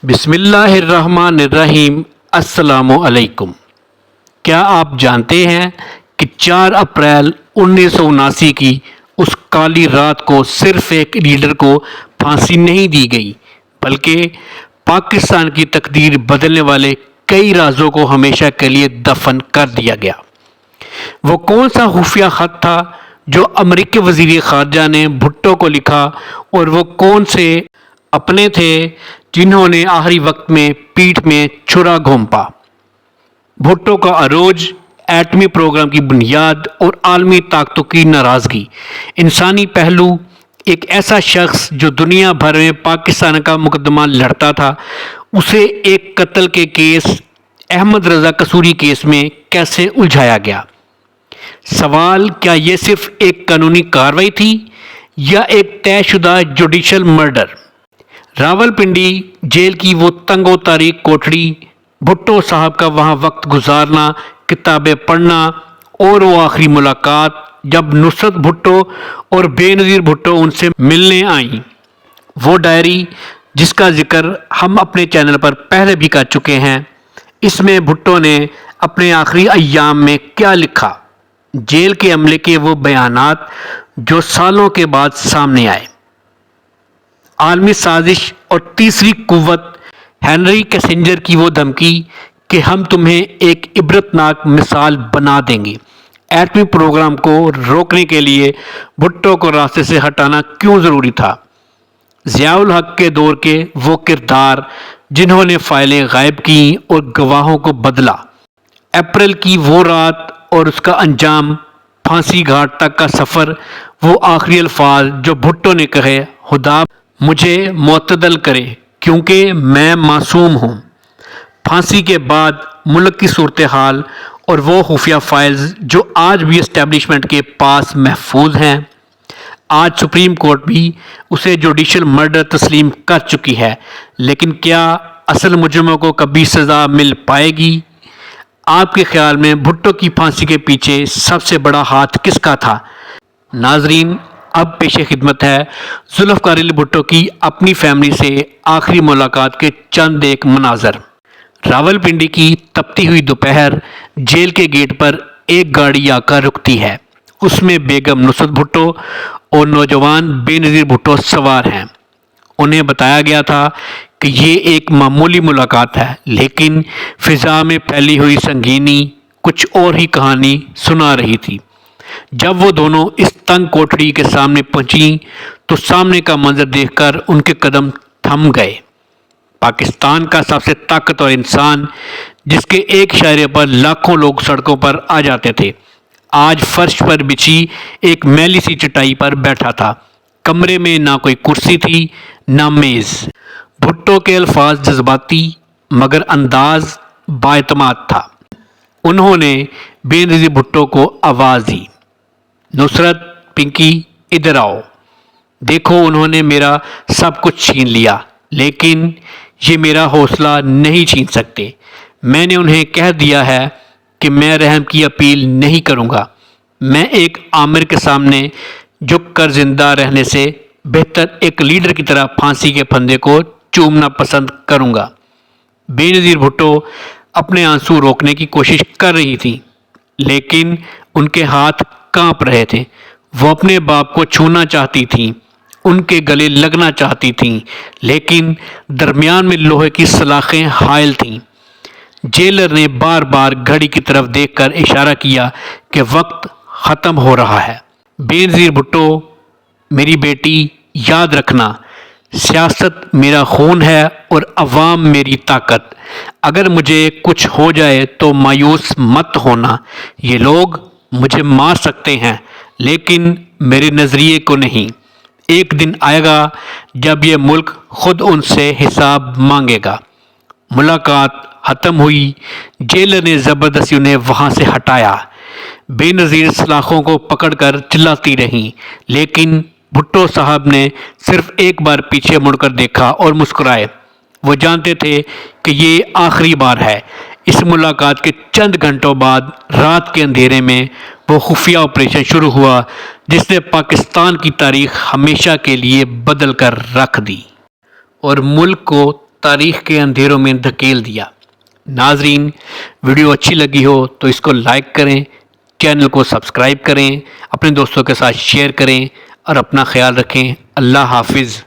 بسم اللہ الرحمن الرحیم۔ السلام علیکم۔ کیا آپ جانتے ہیں کہ 4 اپریل 1979 کی اس کالی رات کو صرف ایک لیڈر کو پھانسی نہیں دی گئی بلکہ پاکستان کی تقدیر بدلنے والے کئی رازوں کو ہمیشہ کے لیے دفن کر دیا گیا۔ وہ کون سا خفیہ خط تھا جو امریکی وزیر خارجہ نے بھٹو کو لکھا، اور وہ کون سے اپنے تھے جنہوں نے آخری وقت میں پیٹھ میں چھرا گھونپا؟ بھٹو کا عروج، ایٹمی پروگرام کی بنیاد اور عالمی طاقتوں کی ناراضگی، انسانی پہلو، ایک ایسا شخص جو دنیا بھر میں پاکستان کا مقدمہ لڑتا تھا، اسے ایک قتل کے کیس، احمد رضا قصوری کیس میں کیسے الجھایا گیا؟ سوال، کیا یہ صرف ایک قانونی کارروائی تھی یا ایک طے شدہ جوڈیشل مرڈر؟ راولپنڈی جیل کی وہ تنگ و تاریک کوٹڑی، بھٹو صاحب کا وہاں وقت گزارنا، کتابیں پڑھنا، اور وہ آخری ملاقات جب نصرت بھٹو اور بے نظیر بھٹو ان سے ملنے آئیں۔ وہ ڈائری جس کا ذکر ہم اپنے چینل پر پہلے بھی کر چکے ہیں، اس میں بھٹو نے اپنے آخری ایام میں کیا لکھا، جیل کے عملے کے وہ بیانات جو سالوں کے بعد سامنے آئے، عالمی سازش اور تیسری قوت، ہنری کیسنجر کی وہ دھمکی کہ ہم تمہیں ایک عبرتناک مثال بنا دیں گے۔ ایٹمی پروگرام کو روکنے کے لیے بھٹو کو راستے سے ہٹانا کیوں ضروری تھا؟ ضیاء الحق کے دور کے وہ کردار جنہوں نے فائلیں غائب کیں اور گواہوں کو بدلا، اپریل کی وہ رات اور اس کا انجام، پھانسی گھاٹ تک کا سفر، وہ آخری الفاظ جو بھٹو نے کہے، خدا مجھے معتدل کرے کیونکہ میں معصوم ہوں۔ پھانسی کے بعد ملک کی صورتحال اور وہ خفیہ فائلز جو آج بھی اسٹیبلشمنٹ کے پاس محفوظ ہیں، آج سپریم کورٹ بھی اسے جوڈیشل مرڈر تسلیم کر چکی ہے، لیکن کیا اصل مجرموں کو کبھی سزا مل پائے گی؟ آپ کے خیال میں بھٹو کی پھانسی کے پیچھے سب سے بڑا ہاتھ کس کا تھا؟ ناظرین، اب پیش خدمت ہے ذوالفقار علی بھٹو کی اپنی فیملی سے آخری ملاقات کے چند ایک مناظر۔ راولپنڈی کی تپتی ہوئی دوپہر، جیل کے گیٹ پر ایک گاڑی آ کر رکتی ہے۔ اس میں بیگم نصرت بھٹو اور نوجوان بے نظیر بھٹو سوار ہیں۔ انہیں بتایا گیا تھا کہ یہ ایک معمولی ملاقات ہے، لیکن فضا میں پھیلی ہوئی سنگینی کچھ اور ہی کہانی سنا رہی تھی۔ جب وہ دونوں اس تنگ کوٹڑی کے سامنے پہنچیں تو سامنے کا منظر دیکھ کر ان کے قدم تھم گئے۔ پاکستان کا سب سے طاقتور انسان، جس کے ایک اشارے پر لاکھوں لوگ سڑکوں پر آ جاتے تھے، آج فرش پر بچھی ایک میلی سی چٹائی پر بیٹھا تھا۔ کمرے میں نہ کوئی کرسی تھی نہ میز۔ بھٹو کے الفاظ جذباتی مگر انداز بااعتماد تھا۔ انہوں نے بے نظیر بھٹو کو آواز دی، نصرت، پنکی، ادھر آؤ۔ دیکھو، انہوں نے میرا سب کچھ چھین لیا، لیکن یہ میرا حوصلہ نہیں چھین سکتے۔ میں نے انہیں کہہ دیا ہے کہ میں رحم کی اپیل نہیں کروں گا۔ میں ایک آمر کے سامنے جھک کر زندہ رہنے سے بہتر ایک لیڈر کی طرح پھانسی کے پھندے کو چومنا پسند کروں گا۔ بے نظیر بھٹو اپنے آنسو روکنے کی کوشش کر رہی تھی، لیکن ان کے ہاتھ کانپ رہے تھے۔ وہ اپنے باپ کو چھونا چاہتی تھیں، ان کے گلے لگنا چاہتی تھیں، لیکن درمیان میں لوہے کی سلاخیں حائل تھیں۔ جیلر نے بار بار گھڑی کی طرف دیکھ کر اشارہ کیا کہ وقت ختم ہو رہا ہے۔ بے نظیر بھٹو، میری بیٹی، یاد رکھنا، سیاست میرا خون ہے اور عوام میری طاقت۔ اگر مجھے کچھ ہو جائے تو مایوس مت ہونا۔ یہ لوگ مجھے مار سکتے ہیں، لیکن میرے نظریے کو نہیں۔ ایک دن آئے گا جب یہ ملک خود ان سے حساب مانگے گا۔ ملاقات ختم ہوئی۔ جیلر نے زبردستی انہیں وہاں سے ہٹایا۔ بے نظیر سلاخوں کو پکڑ کر چلاتی رہیں، لیکن بھٹو صاحب نے صرف ایک بار پیچھے مڑ کر دیکھا اور مسکرائے۔ وہ جانتے تھے کہ یہ آخری بار ہے۔ اس ملاقات کے چند گھنٹوں بعد رات کے اندھیرے میں وہ خفیہ آپریشن شروع ہوا جس نے پاکستان کی تاریخ ہمیشہ کے لیے بدل کر رکھ دی اور ملک کو تاریخ کے اندھیروں میں دھکیل دیا۔ ناظرین، ویڈیو اچھی لگی ہو تو اس کو لائک کریں، چینل کو سبسکرائب کریں، اپنے دوستوں کے ساتھ شیئر کریں اور اپنا خیال رکھیں۔ اللہ حافظ۔